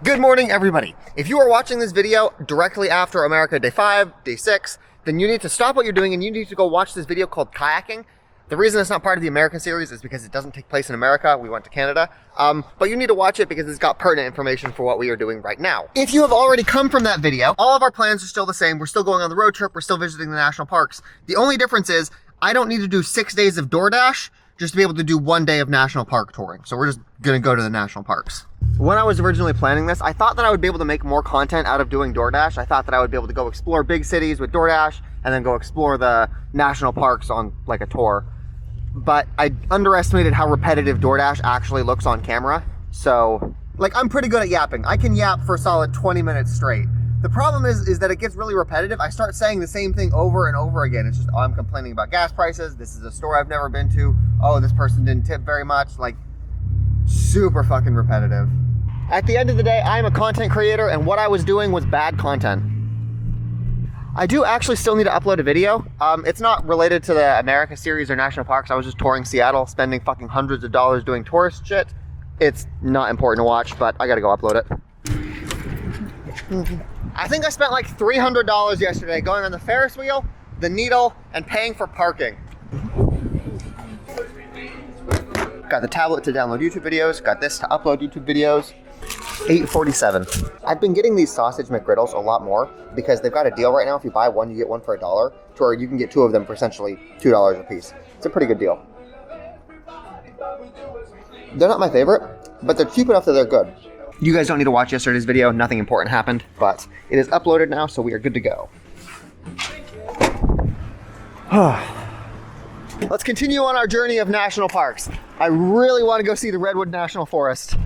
Good morning, everybody. If you are watching this video directly after America Day 5, Day 6, then you need to stop what you're doing and you need to go watch this video called Kayaking. The reason it's not part of the American series is because it doesn't take place in America. We went to Canada. But you need to watch it because it's got pertinent information for what we are doing right now. If you have already come from that video, all of our plans are still the same. We're still going on the road trip. We're still visiting the national parks. The only difference is I don't need to do 6 days of DoorDash just to be able to do 1 day of national park touring. So we're just gonna go to the national parks. When I was originally planning this, I thought that I would be able to make more content out of doing DoorDash. I thought that I would be able to go explore big cities with DoorDash and then go explore the national parks on like a tour. But I underestimated how repetitive DoorDash actually looks on camera. So, like, I'm pretty good at yapping. I can yap for a solid 20 minutes straight. The problem is that it gets really repetitive. I start saying the same thing over and over again. It's just, oh, I'm complaining about gas prices. This is a store I've never been to. Oh, this person didn't tip very much. Like, super fucking repetitive. At the end of the day, I'm a content creator and what I was doing was bad content. I do actually still need to upload a video. It's not related to the America series or national parks. I was just touring Seattle, spending fucking hundreds of dollars doing tourist shit. It's not important to watch, but I gotta go upload it. I think I spent like $300 yesterday going on the Ferris wheel, the needle, and paying for parking. Got the tablet to download YouTube videos, got this to upload YouTube videos. $8.47. I've been getting these sausage McGriddles a lot more because they've got a deal right now. If you buy one, you get one for $1, to where you can get two of them for essentially $2 a piece. It's a pretty good deal. They're not my favorite, but they're cheap enough that they're good. You guys don't need to watch yesterday's video. Nothing important happened, but it is uploaded now, so we are good to go. Let's continue on our journey of national parks. I really want to go see the Redwood National Forest.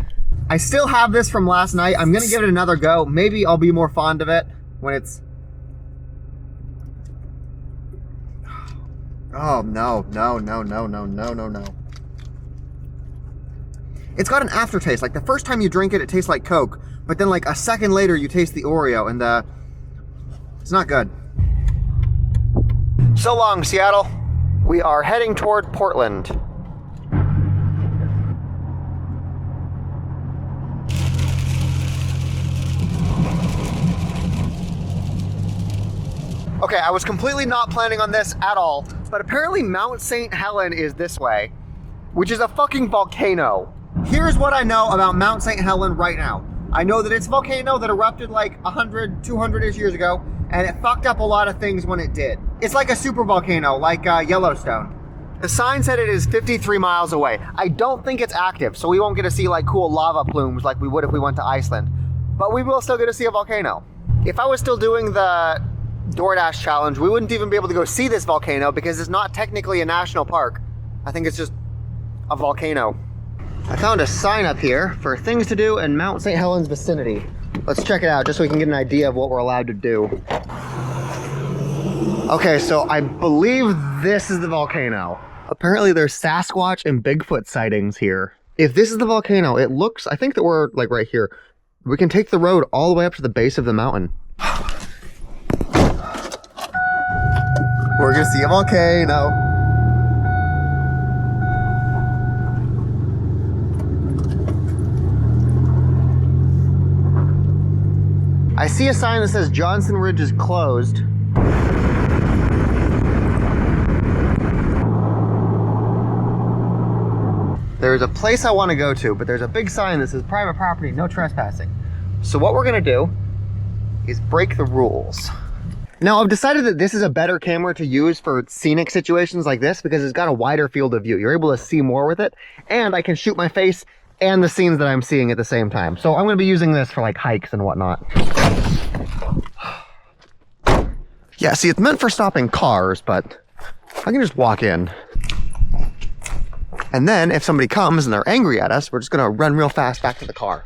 I still have this from last night. I'm gonna give it another go. Maybe I'll be more fond of it when it's... Oh, no. It's got an aftertaste. Like the first time you drink it, it tastes like Coke. But then like a second later, you taste the Oreo and it's not good. So long, Seattle. We are heading toward Portland. Okay, I was completely not planning on this at all, but apparently Mount St. Hellen is this way, which is a fucking volcano. Here's what I know about Mount St. Helen right now. I know that it's a volcano that erupted like 100, 200-ish years ago, and it fucked up a lot of things when it did. It's like a super volcano, like Yellowstone. The sign said it is 53 miles away. I don't think it's active, so we won't get to see like cool lava plumes like we would if we went to Iceland, but we will still get to see a volcano. If I was still doing the DoorDash challenge, we wouldn't even be able to go see this volcano because it's not technically a national park. I think it's just a volcano. I found a sign up here for things to do in Mount St. Helens vicinity. Let's check it out just so we can get an idea of what we're allowed to do. Okay, so I believe this is the volcano. Apparently there's Sasquatch and Bigfoot sightings here. If this is the volcano, it looks, I think that we're like right here. We can take the road all the way up to the base of the mountain. We're gonna see a volcano. I see a sign that says Johnson Ridge is closed. There's a place I want to go to, but there's a big sign that says private property, no trespassing. So what we're gonna do is break the rules. Now, I've decided that this is a better camera to use for scenic situations like this because it's got a wider field of view. You're able to see more with it, and I can shoot my face and the scenes that I'm seeing at the same time. So I'm going to be using this for like hikes and whatnot. Yeah, see, it's meant for stopping cars, but I can just walk in. And then if somebody comes and they're angry at us, we're just going to run real fast back to the car.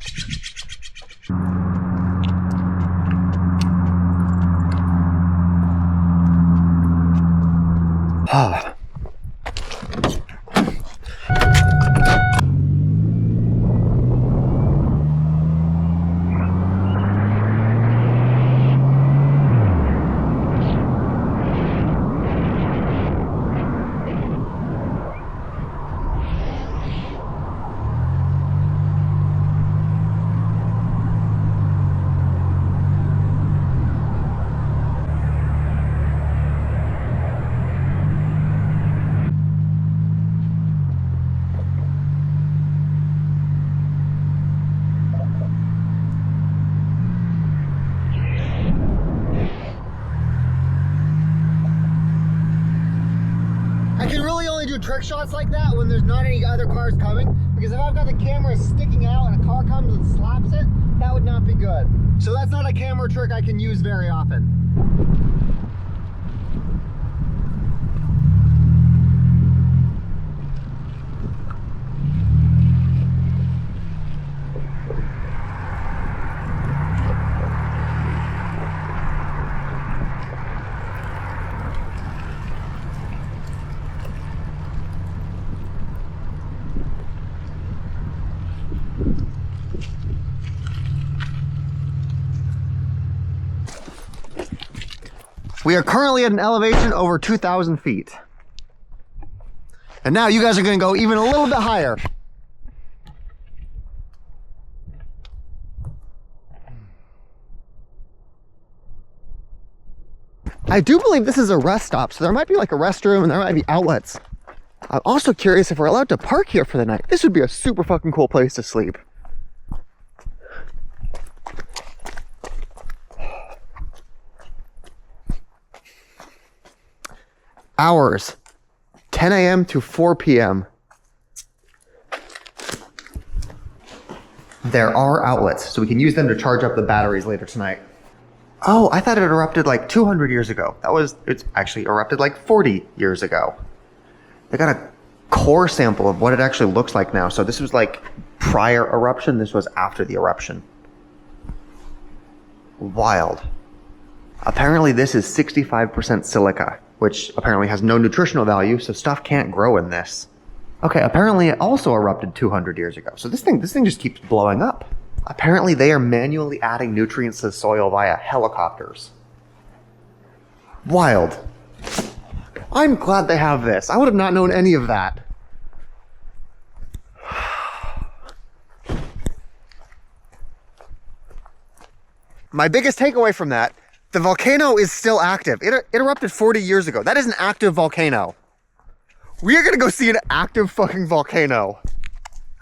trick shots like that when there's not any other cars coming, because if I've got the camera sticking out and a car comes and slaps it, that would not be good. So that's not a camera trick I can use very often. We are currently at an elevation over 2,000 feet. And now you guys are gonna go even a little bit higher. I do believe this is a rest stop, so there might be like a restroom and there might be outlets. I'm also curious if we're allowed to park here for the night. This would be a super fucking cool place to sleep. Hours, 10 a.m. to 4 p.m. There are outlets, so we can use them to charge up the batteries later tonight. Oh, I thought it erupted like 200 years ago. It's actually erupted like 40 years ago. They got a core sample of what it actually looks like now. So this was like prior eruption, this was after the eruption. Wild. Apparently this is 65% silica, which apparently has no nutritional value, so stuff can't grow in this. Okay, apparently it also erupted 200 years ago. So this thing just keeps blowing up. Apparently they are manually adding nutrients to the soil via helicopters. Wild. I'm glad they have this. I would have not known any of that. My biggest takeaway from that, the volcano is still active. It erupted 40 years ago. That is an active volcano. We are gonna go see an active fucking volcano.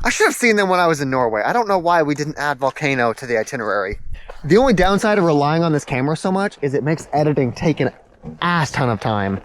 I should have seen them when I was in Norway. I don't know why we didn't add volcano to the itinerary. The only downside of relying on this camera so much is it makes editing take an ass ton of time.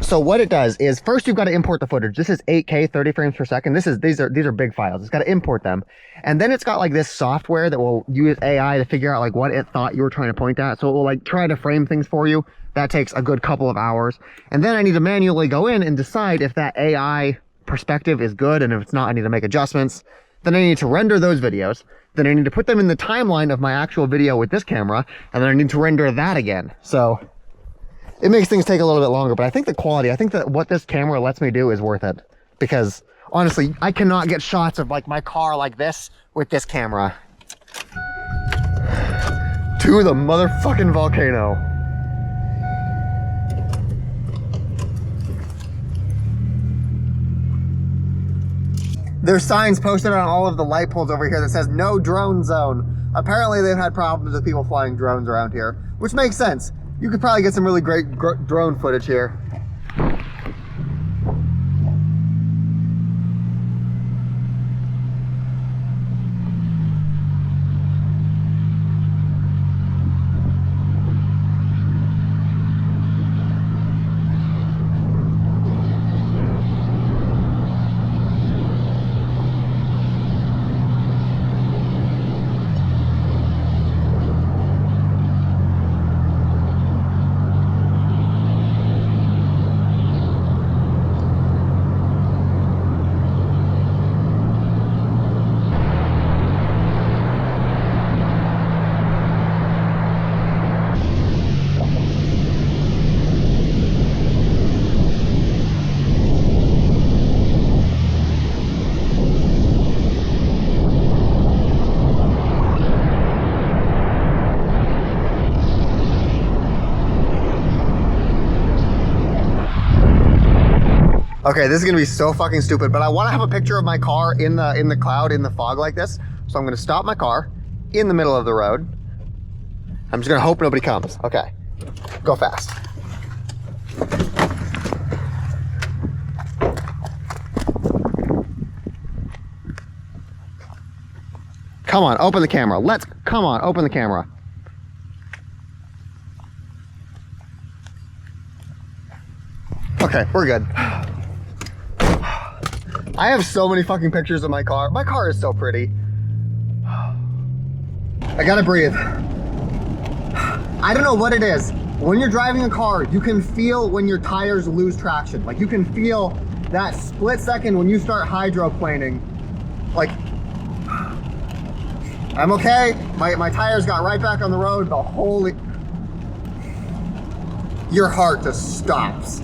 So what it does is first you've got to import the footage. This is 8K, 30 frames per second. These are big files. It's got to import them. And then it's got like this software that will use AI to figure out like what it thought you were trying to point at. So it will like try to frame things for you. That takes a good couple of hours. And then I need to manually go in and decide if that AI perspective is good, and if it's not, I need to make adjustments. Then I need to render those videos. Then I need to put them in the timeline of my actual video with this camera, and then I need to render that again. So it makes things take a little bit longer, but I think the quality, I think that what this camera lets me do is worth it, because honestly, I cannot get shots of like my car like this with this camera. To the motherfucking volcano. There's signs posted on all of the light poles over here that says no drone zone. Apparently they've had problems with people flying drones around here, which makes sense. You could probably get some really great drone footage here. Okay, this is gonna be so fucking stupid, but I wanna have a picture of my car in the cloud, in the fog like this. So I'm gonna stop my car in the middle of the road. I'm just gonna hope nobody comes. Okay, go fast. Come on, open the camera. Come on, open the camera. Okay, we're good. I have so many fucking pictures of my car. My car is so pretty. I gotta breathe. I don't know what it is. When you're driving a car, you can feel when your tires lose traction. Like you can feel that split second when you start hydroplaning. Like, I'm okay. My tires got right back on the road, but holy, your heart just stops.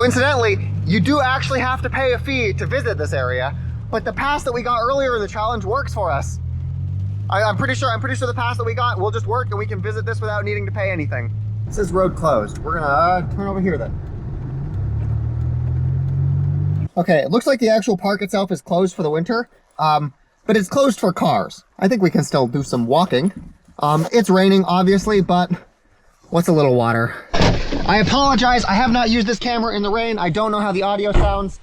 Incidentally, you do actually have to pay a fee to visit this area, but the pass that we got earlier in the challenge works for us. I'm pretty sure the pass that we got will just work and we can visit this without needing to pay anything. This is road closed. We're gonna turn over here then. Okay, it looks like the actual park itself is closed for the winter, but it's closed for cars. I think we can still do some walking. It's raining, obviously, but what's a little water? I apologize, I have not used this camera in the rain. I don't know how the audio sounds.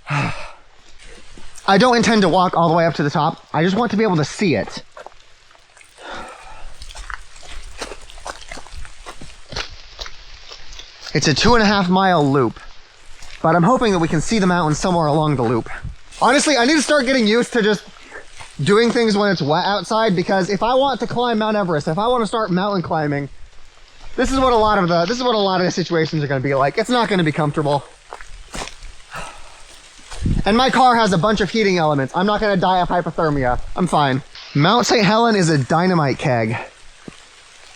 I don't intend to walk all the way up to the top. I just want to be able to see it. It's a 2.5 mile loop, but I'm hoping that we can see the mountain somewhere along the loop. Honestly, I need to start getting used to just doing things when it's wet outside, because if I want to climb Mount Everest, if I want to start mountain climbing, this is what a lot of the situations are going to be like. It's not going to be comfortable. And my car has a bunch of heating elements. I'm not going to die of hypothermia. I'm fine. Mount St. Helen is a dynamite keg.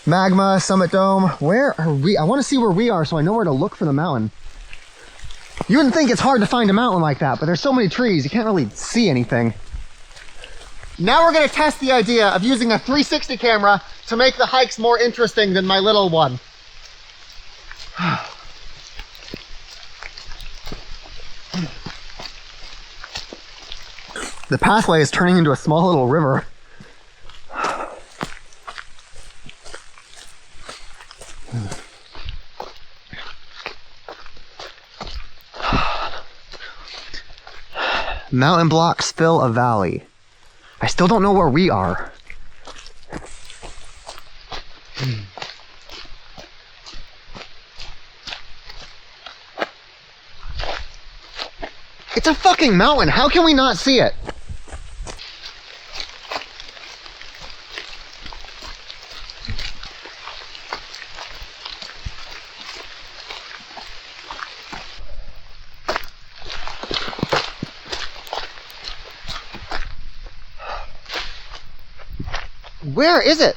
Magma, Summit Dome. Where are we? I want to see where we are so I know where to look for the mountain. You wouldn't think it's hard to find a mountain like that, but there's so many trees, you can't really see anything. Now we're going to test the idea of using a 360 camera to make the hikes more interesting than my little one. The pathway is turning into a small little river. Mountain blocks fill a valley. I still don't know where we are. It's a fucking mountain. How can we not see it? Where is it?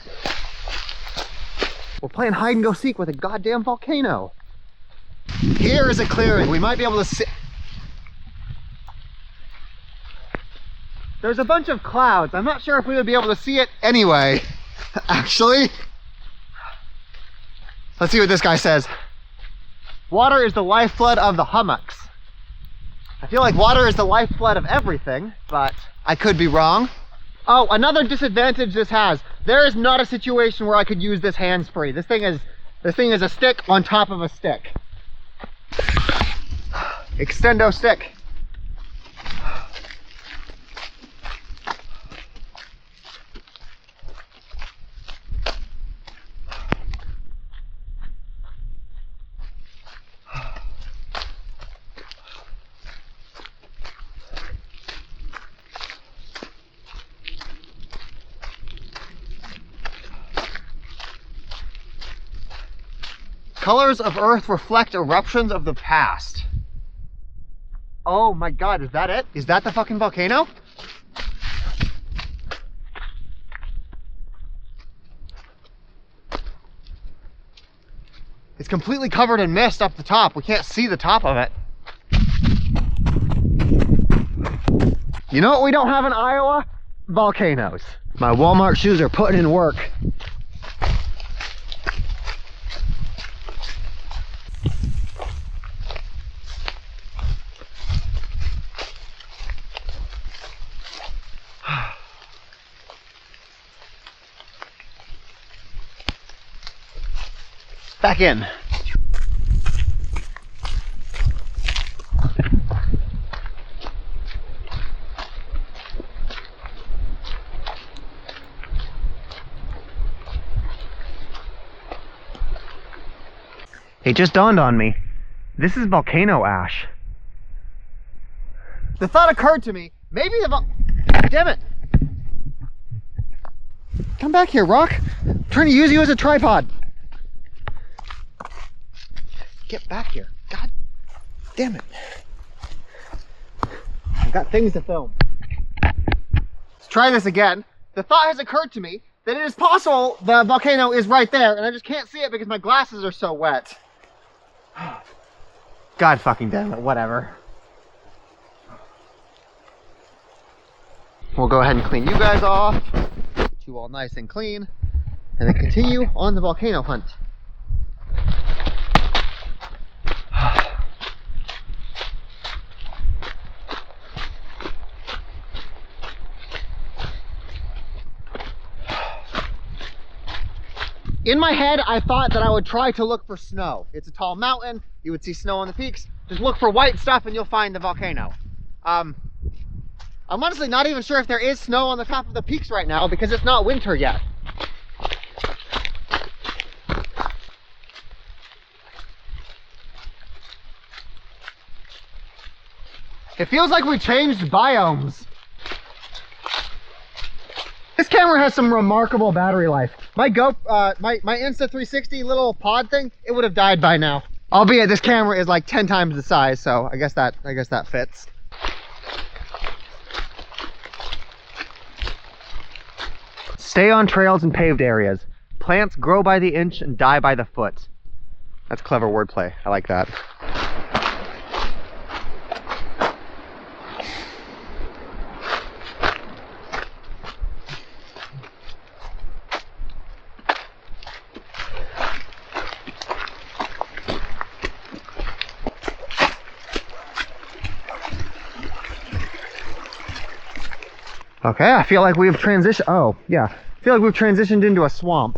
We're playing hide and go seek with a goddamn volcano. Here is a clearing. We might be able to see. There's a bunch of clouds. I'm not sure if we would be able to see it anyway. Actually, let's see what this guy says. Water is the lifeblood of the hummocks. I feel like water is the lifeblood of everything, but I could be wrong. Oh, another disadvantage this has. There is not a situation where I could use this hands-free. This thing is a stick on top of a stick. Extendo stick. Colors of Earth reflect eruptions of the past. Oh my god, is that it? Is that the fucking volcano? It's completely covered in mist up the top. We can't see the top of it. You know what we don't have in Iowa? Volcanoes. My Walmart shoes are putting in work. Back in. It just dawned on me. This is volcano ash. The thought occurred to me, maybe damn it. Come back here, Rock. I'm trying to use you as a tripod. Get back here. God damn it. I've got things to film. Let's try this again. The thought has occurred to me that it is possible the volcano is right there and I just can't see it because my glasses are so wet. God fucking damn it, whatever. We'll go ahead and clean you guys off, get you all nice and clean, and then continue on the volcano hunt. In my head, I thought that I would try to look for snow. It's a tall mountain, you would see snow on the peaks. Just look for white stuff and you'll find the volcano. I'm honestly not even sure if there is snow on the top of the peaks right now because it's not winter yet. It feels like we changed biomes. This camera has some remarkable battery life. My my Insta360 little pod thing, it would have died by now. Albeit this camera is like 10 times the size, so I guess that fits. Stay on trails and paved areas. Plants grow by the inch and die by the foot. That's clever wordplay. I like that. Okay, I feel like we've transitioned. Oh, yeah. I feel like we've transitioned into a swamp.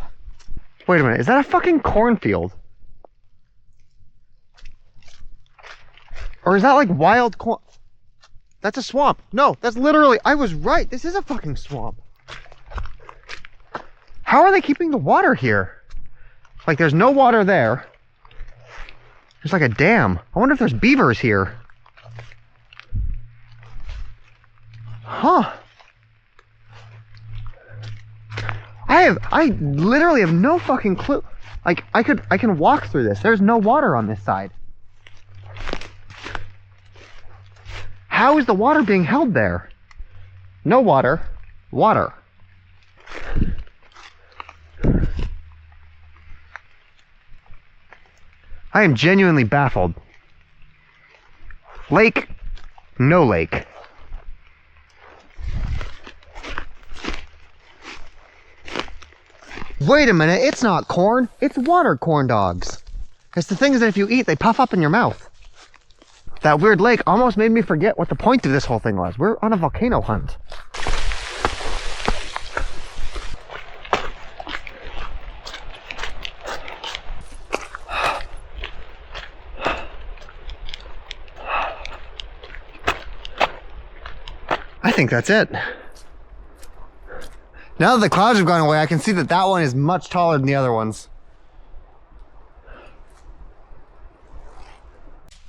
Wait a minute, is that a fucking cornfield? Or is that like wild corn? That's a swamp. No, that's literally, I was right. This is a fucking swamp. How are they keeping the water here? Like there's no water there. There's like a dam. I wonder if there's beavers here. Huh. I literally have no fucking clue. Like I can walk through this. There's no water on this side. How is the water being held there? No water. Water. I am genuinely baffled. Lake, no lake. Wait a minute, it's not corn, it's water corn dogs. Because the thing is that if you eat, they puff up in your mouth. That weird lake almost made me forget what the point of this whole thing was. We're on a volcano hunt. I think that's it. Now that the clouds have gone away, I can see that that one is much taller than the other ones.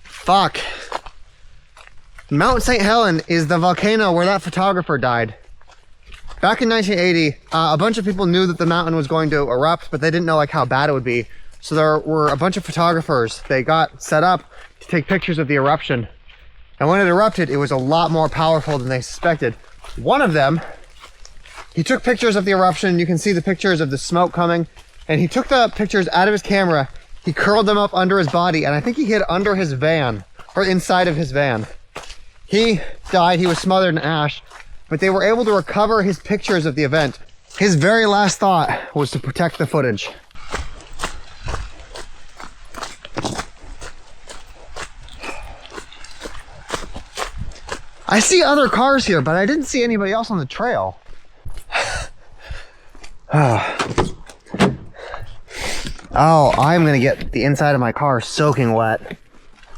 Fuck. Mount St. Helen is the volcano where that photographer died. Back in 1980, a bunch of people knew that the mountain was going to erupt, but they didn't know like how bad it would be. So there were a bunch of photographers. They got set up to take pictures of the eruption. And when it erupted, it was a lot more powerful than they suspected. One of them, he took pictures of the eruption. You can see the pictures of the smoke coming. And he took the pictures out of his camera. He curled them up under his body. And I think he hid under his van, or inside of his van. He died. He was smothered in ash. But they were able to recover his pictures of the event. His very last thought was to protect the footage. I see other cars here, but I didn't see anybody else on the trail. Oh, I'm gonna get the inside of my car soaking wet.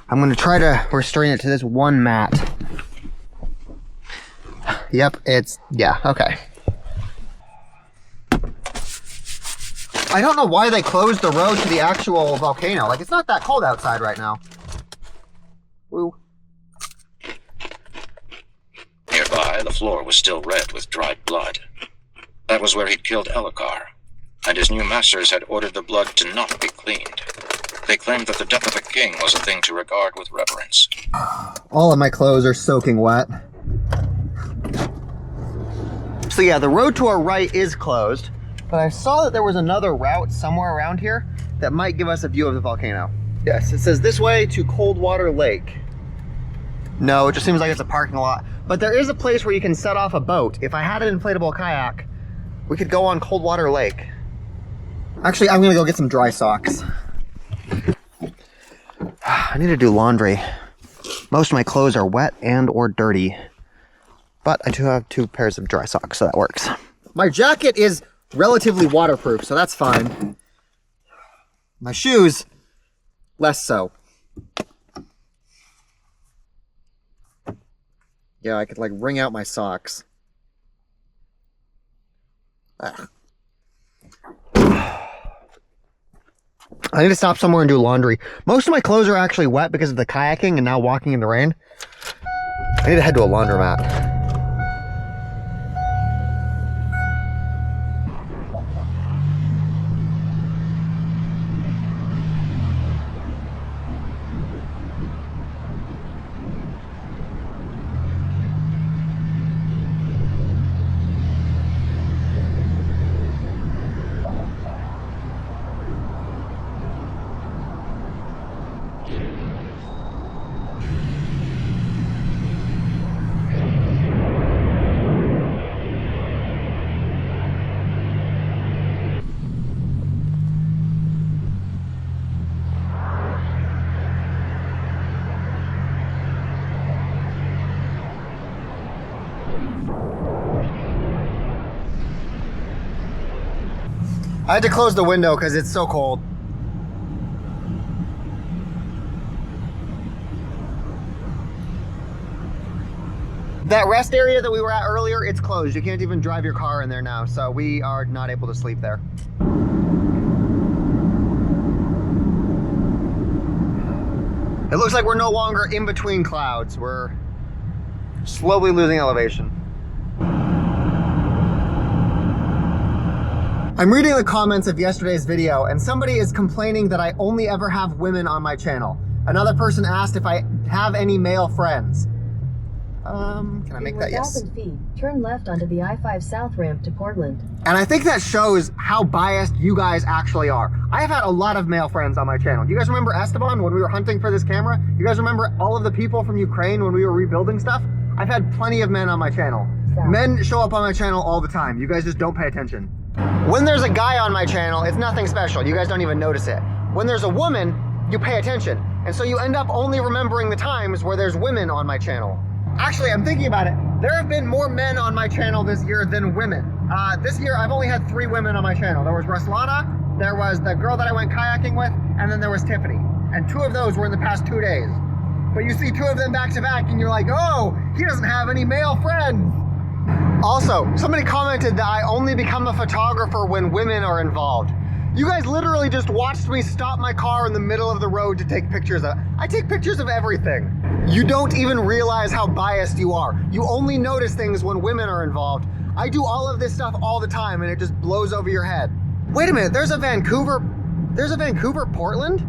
I'm gonna try to restrain it to this one mat. Yep, yeah, okay. I don't know why they closed the road to the actual volcano. Like, it's not that cold outside right now. Woo. Nearby, the floor was still red with dried blood. That was where he'd killed Elokar, and his new masters had ordered the blood to not be cleaned. They claimed that the death of a king was a thing to regard with reverence. All of my clothes are soaking wet. So yeah, the road to our right is closed, but I saw that there was another route somewhere around here that might give us a view of the volcano. Yes, it says this way to Coldwater Lake. No, it just seems like it's a parking lot. But there is a place where you can set off a boat. If I had an inflatable kayak, we could go on Coldwater Lake. Actually, I'm gonna go get some dry socks. I need to do laundry. Most of my clothes are wet and or dirty. But I do have 2 pairs of dry socks, so that works. My jacket is relatively waterproof, so that's fine. My shoes, less so. Yeah, I could like wring out my socks. Ugh. I need to stop somewhere and do laundry. Most of my clothes are actually wet because of the kayaking and now walking in the rain. I need to head to a laundromat. I had to close the window because it's so cold. That rest area that we were at earlier, it's closed. You can't even drive your car in there now, so we are not able to sleep there. It looks like we're no longer in between clouds. We're slowly losing elevation. I'm reading the comments of yesterday's video, and somebody is complaining that I only ever have women on my channel. Another person asked if I have any male friends. Can I make that? Yes. 1,000 feet, turn left onto the I-5 South ramp to Portland. And I think that shows how biased you guys actually are. I have had a lot of male friends on my channel. You guys remember Esteban when we were hunting for this camera? You guys remember all of the people from Ukraine when we were rebuilding stuff? I've had plenty of men on my channel. Men show up on my channel all the time. You guys just don't pay attention. When there's a guy on my channel, it's nothing special. You guys don't even notice it. When there's a woman, you pay attention. And so you end up only remembering the times where there's women on my channel. Actually, I'm thinking about it. There have been more men on my channel this year than women. This year, I've only had 3 women on my channel. There was Ruslana, there was the girl that I went kayaking with, and then there was Tiffany. And 2 of those were in the past 2 days. But you see 2 of them back to back and you're like, oh, he doesn't have any male friends. Also, somebody commented that I only become a photographer when women are involved. You guys literally just watched me stop my car in the middle of the road to take pictures of. I take pictures of everything. You don't even realize how biased you are. You only notice things when women are involved. I do all of this stuff all the time and it just blows over your head. Wait a minute, there's a Vancouver Portland?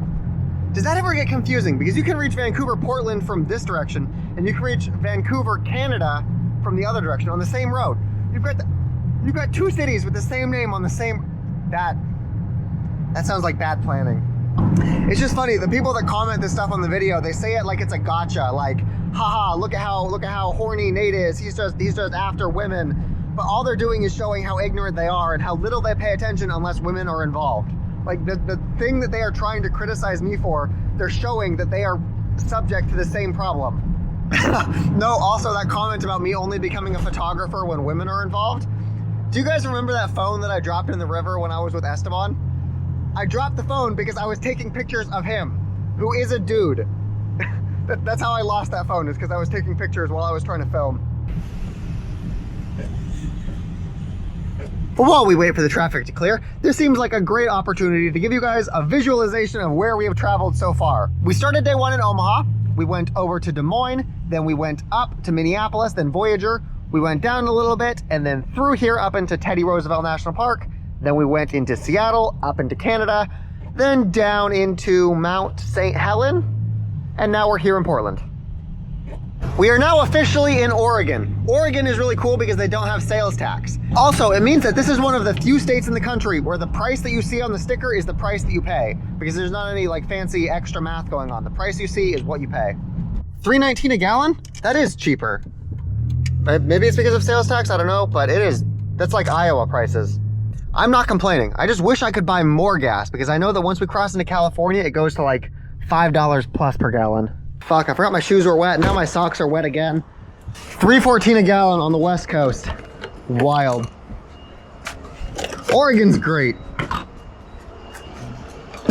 Does that ever get confusing? Because you can reach Vancouver Portland from this direction and you can reach Vancouver Canada from the other direction on the same road. You've got 2 cities with the same name on the same. That sounds like bad planning. It's just funny, the people that comment this stuff on the video, they say it like it's a gotcha, like, haha, look at how horny Nate is. He's just after women. But all they're doing is showing how ignorant they are and how little they pay attention unless women are involved. Like the thing that they are trying to criticize me for, they're showing that they are subject to the same problem. No, also that comment about me only becoming a photographer when women are involved. Do you guys remember that phone that I dropped in the river when I was with Esteban? I dropped the phone because I was taking pictures of him, who is a dude. That's how I lost that phone, is because I was taking pictures while I was trying to film. But while we wait for the traffic to clear, this seems like a great opportunity to give you guys a visualization of where we have traveled so far. We started day 1 in Omaha. we went over to Des Moines, then we went up to Minneapolis, then Voyager. We went down a little bit and then through here up into Teddy Roosevelt National Park. Then we went into Seattle, up into Canada, then down into Mount St. Helen, and now we're here in Portland. We are now officially in Oregon. Oregon is really cool because they don't have sales tax. Also, it means that this is one of the few states in the country where the price that you see on the sticker is the price that you pay, because there's not any like fancy extra math going on. The price you see is what you pay. $3.19 a gallon? That is cheaper. Maybe it's because of sales tax, I don't know, but that's like Iowa prices. I'm not complaining. I just wish I could buy more gas because I know that once we cross into California, it goes to like $5 plus per gallon. Fuck, I forgot my shoes were wet. Now my socks are wet again. $3.14 a gallon on the West Coast. Wild. Oregon's great.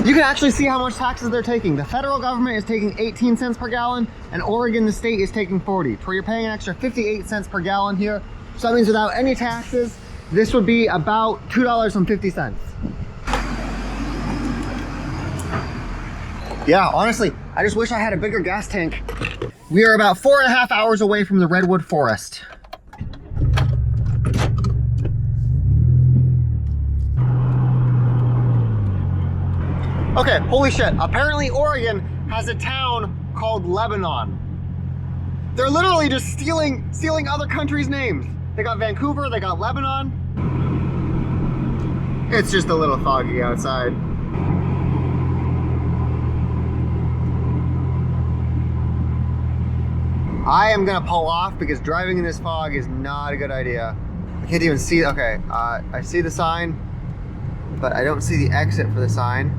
You can actually see how much taxes they're taking. The federal government is taking 18 cents per gallon, and Oregon, the state, is taking 40. Where you're paying an extra 58 cents per gallon here. So that means without any taxes, this would be about $2.50. Yeah, honestly, I just wish I had a bigger gas tank. We are about 4.5 hours away from the redwood forest. Okay, holy shit. Apparently Oregon has a town called Lebanon. They're literally just stealing other countries' names. They got Vancouver, they got Lebanon. It's just a little foggy outside. I am gonna pull off because driving in this fog is not a good idea. I can't even see, okay, I see the sign, but I don't see the exit for the sign.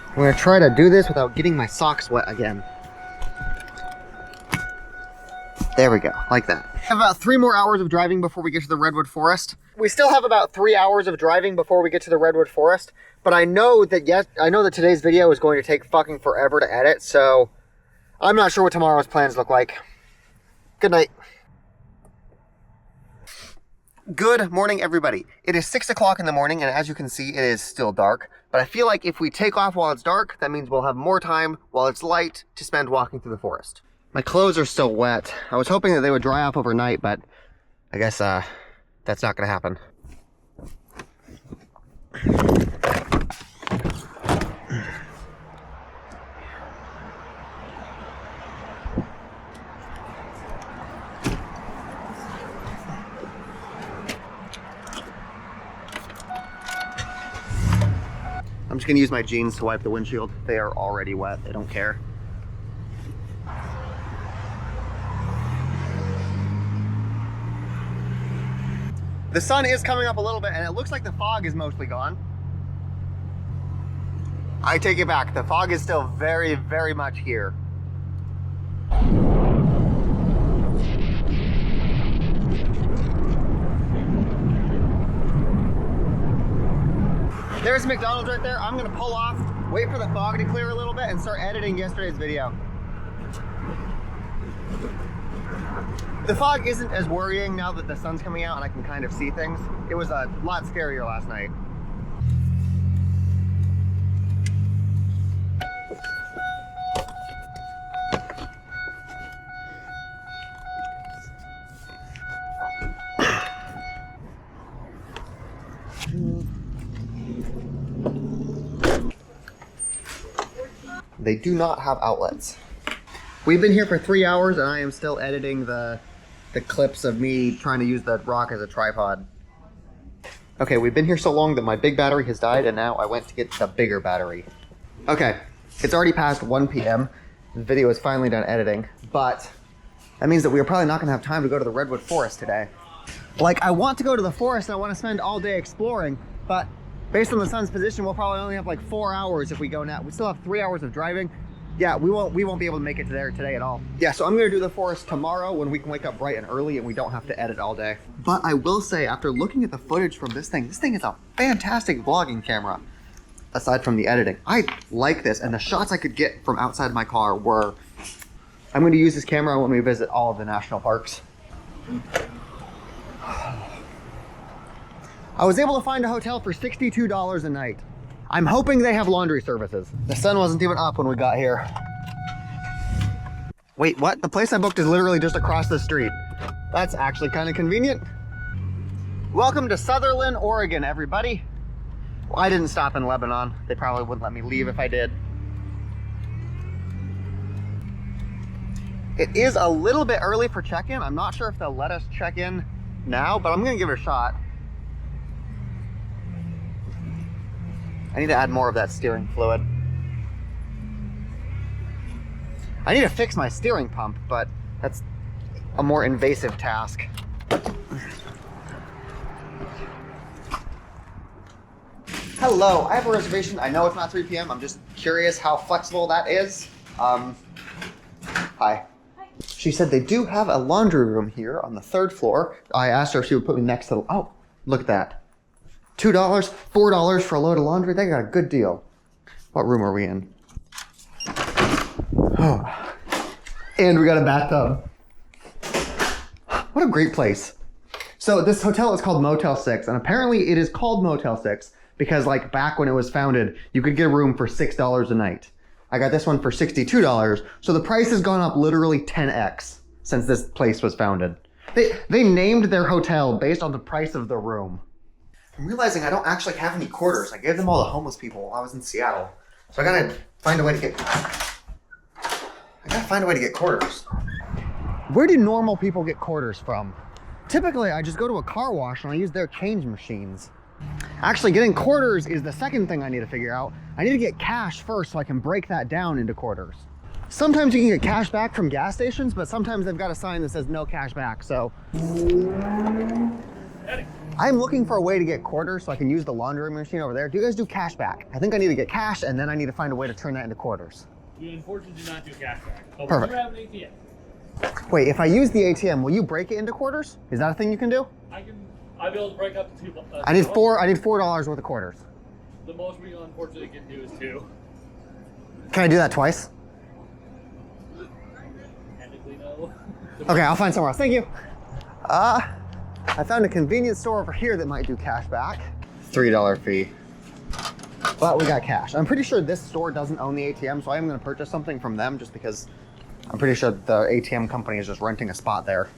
I'm gonna try to do this without getting my socks wet again. There we go, like that. I have about 3 more hours of driving before we get to the redwood forest. We still have about 3 hours of driving before we get to the redwood forest, but I know that today's video is going to take fucking forever to edit, so I'm not sure what tomorrow's plans look like. Good night. Good morning, everybody. It is 6 o'clock in the morning, and as you can see, it is still dark. But I feel like if we take off while it's dark, that means we'll have more time while it's light to spend walking through the forest. My clothes are still wet. I was hoping that they would dry off overnight, but I guess that's not gonna happen. I'm just gonna use my jeans to wipe the windshield. They are already wet, they don't care. The sun is coming up a little bit and it looks like the fog is mostly gone. I take it back, the fog is still very, very much here. There's McDonald's right there. I'm gonna pull off, wait for the fog to clear a little bit, and start editing yesterday's video. The fog isn't as worrying now that the sun's coming out and I can kind of see things. It was a lot scarier last night. They do not have outlets. We've been here for 3 hours and I am still editing the clips of me trying to use the rock as a tripod. Okay, we've been here so long that my big battery has died and now I went to get the bigger battery. Okay, it's already past 1 p.m. The video is finally done editing, but that means that we are probably not gonna have time to go to the redwood forest today. Like, I want to go to the forest and I want to spend all day exploring, but based on the sun's position, we'll probably only have like 4 hours if we go now. We still have 3 hours of driving. Yeah, we won't be able to make it to there today at all. Yeah, so I'm gonna do the forest tomorrow when we can wake up bright and early and we don't have to edit all day. But I will say, after looking at the footage from this thing is a fantastic vlogging camera. Aside from the editing, I like this, and the shots I could get from outside my car were, I'm gonna use this camera when we visit all of the national parks. I was able to find a hotel for $62 a night. I'm hoping they have laundry services. The sun wasn't even up when we got here. Wait, what? The place I booked is literally just across the street. That's actually kind of convenient. Welcome to Sutherland, Oregon, everybody. Well, I didn't stop in Lebanon. They probably wouldn't let me leave if I did. It is a little bit early for check-in. I'm not sure if they'll let us check in now, but I'm gonna give it a shot. I need to add more of that steering fluid. I need to fix my steering pump, but that's a more invasive task. Hello, I have a reservation. I know it's not 3 p.m. I'm just curious how flexible that is. Hi. Hi. She said they do have a laundry room here on the 3rd floor. I asked her if she would put me next to the, oh, look at that. $2, $4 for a load of laundry. They got a good deal. What room are we in? Oh. And we got a bathtub. What a great place. So this hotel is called Motel 6, and apparently it is called Motel 6 because like back when it was founded, you could get a room for $6 a night. I got this one for $62, so the price has gone up literally 10x since this place was founded. They named their hotel based on the price of the room. I'm realizing I don't actually have any quarters. I gave them all to homeless people while I was in Seattle. So I gotta find a way to get quarters. Where do normal people get quarters from? Typically, I just go to a car wash and I use their change machines. Actually, getting quarters is the second thing I need to figure out. I need to get cash first so I can break that down into quarters. Sometimes you can get cash back from gas stations, but sometimes they've got a sign that says no cash back, so. I'm looking for a way to get quarters so I can use the laundry machine over there. Do you guys do cash back? I think I need to get cash and then I need to find a way to turn that into quarters. We unfortunately do not do cash back. But Perfect. we do have an ATM. Wait, if I use the ATM, will you break it into quarters? Is that a thing you can do? I'll be able to break up to 2. I need $4 worth of quarters. The most we unfortunately can do is 2. Can I do that twice? Technically, no. Okay, I'll find somewhere else. Thank you. I found a convenience store over here that might do cash back. $3 fee. But we got cash. I'm pretty sure this store doesn't own the ATM, so I am going to purchase something from them just because I'm pretty sure the ATM company is just renting a spot there.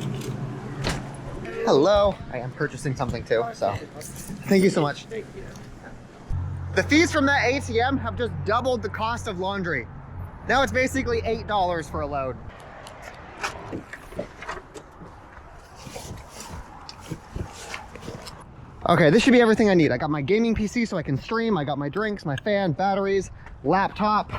Hello. I am purchasing something too, so thank you so much. Thank you. The fees from that ATM have just doubled the cost of laundry. Now it's basically $8 for a load. Okay, this should be everything I need. I got my gaming PC so I can stream. I got my drinks, my fan, batteries, laptop.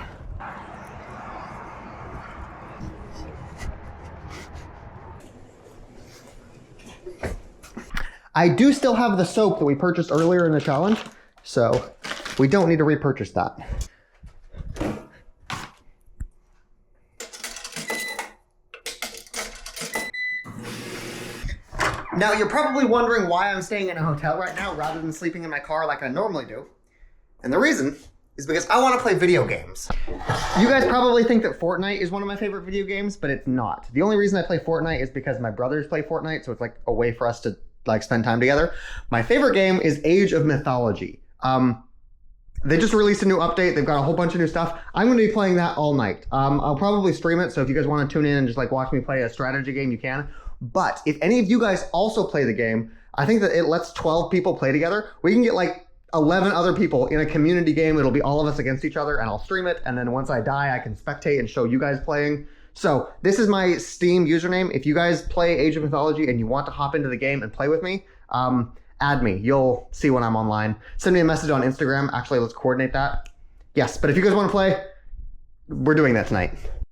I do still have the soap that we purchased earlier in the challenge, so we don't need to repurchase that. Now, you're probably wondering why I'm staying in a hotel right now rather than sleeping in my car like I normally do. And the reason is because I want to play video games. You guys probably think that Fortnite is one of my favorite video games, but it's not. The only reason I play Fortnite is because my brothers play Fortnite, so it's like a way for us to like spend time together. My favorite game is Age of Mythology. They just released a new update. They've got a whole bunch of new stuff. I'm going to be playing that all night. I'll probably stream it, so if you guys want to tune in and just like watch me play a strategy game, you can. But if any of you guys also play the game, I think that it lets 12 people play together. We can get like 11 other people in a community game. It'll be all of us against each other, and I'll stream it. And then once I die, I can spectate and show you guys playing. So this is my Steam username. If you guys play Age of Mythology and you want to hop into the game and play with me, add me. You'll see when I'm online. Send me a message on Instagram. Actually, let's coordinate that. Yes, but if you guys want to play, we're doing that tonight.